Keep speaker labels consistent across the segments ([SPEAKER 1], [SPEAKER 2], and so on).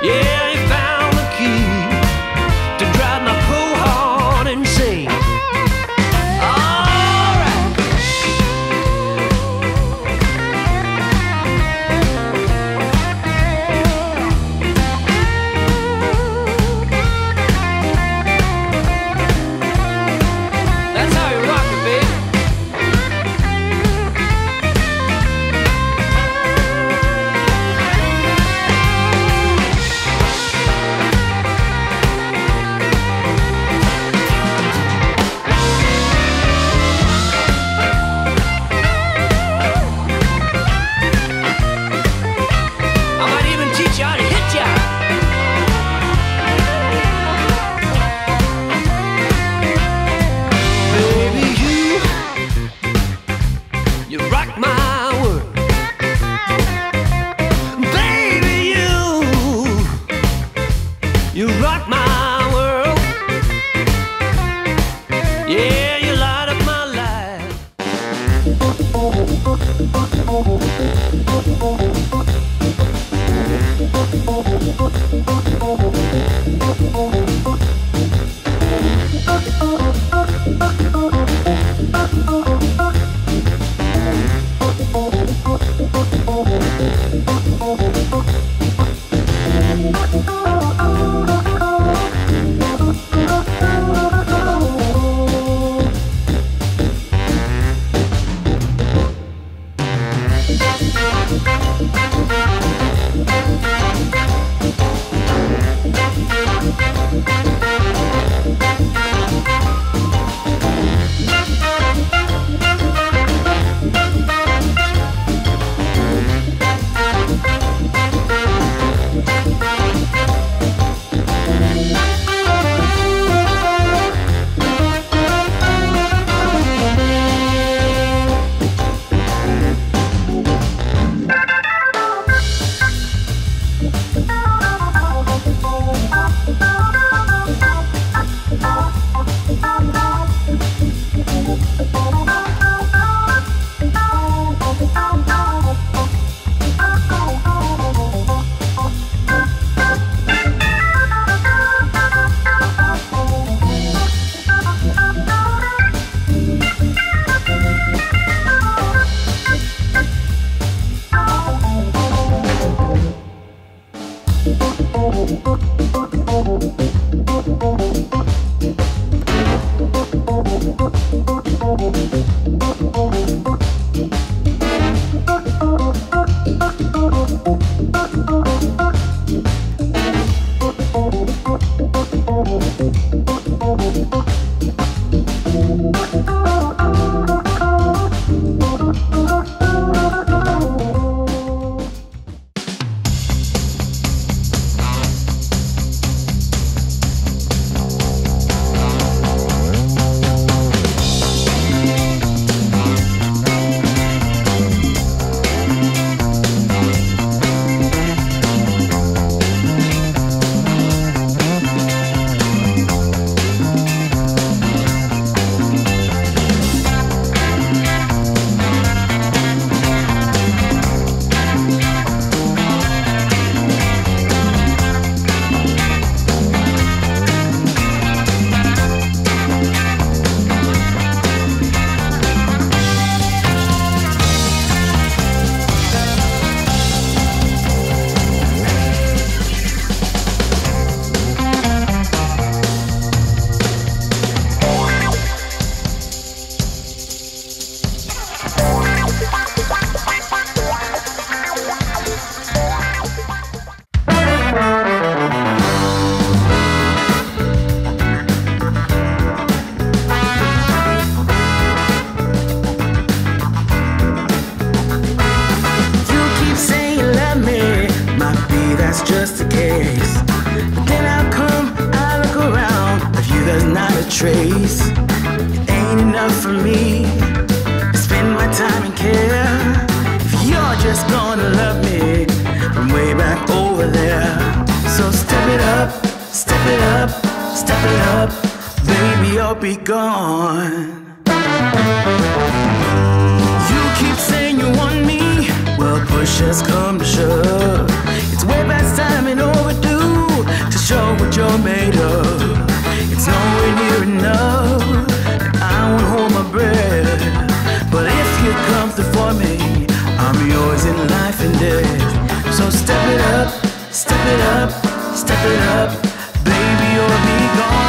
[SPEAKER 1] Yeah, you found the key to drive my poor heart insane. trace. It ain't enough for me to spend my time and care. If you're just gonna love me from way back over there, so step it up, step it up, step it up, baby, I'll be gone. You keep saying you want me, well, push has come to shove. It's way past time and overdue to show what you're made of. It's nowhere near enough, and I won't hold my breath. But if you come through for me, I'm yours in life and death. So step it up, step it up, step it up, baby, you'll be gone.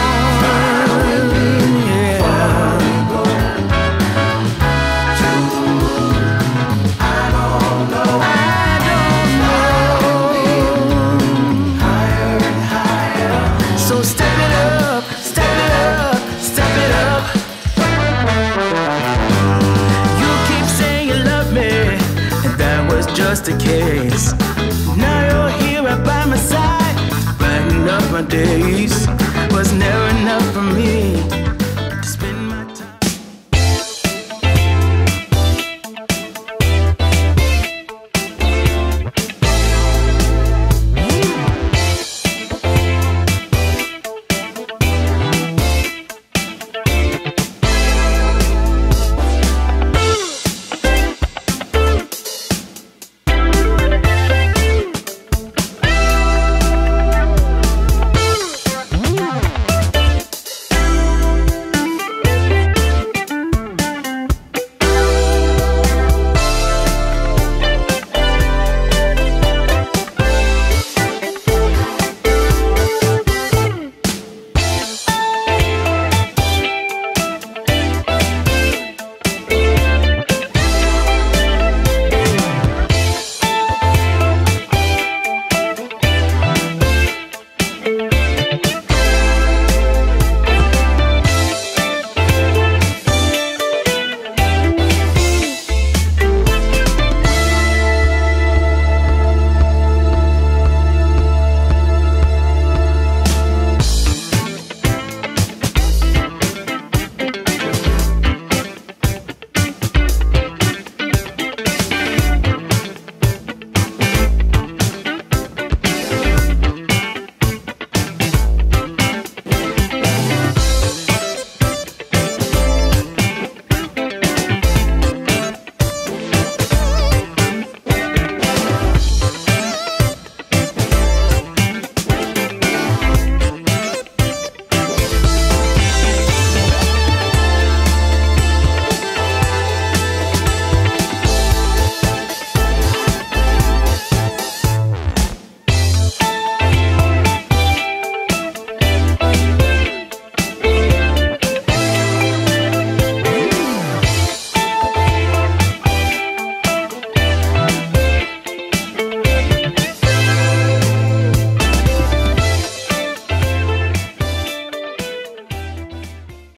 [SPEAKER 1] Just a case. Now you're here right by my side, brighten up my day.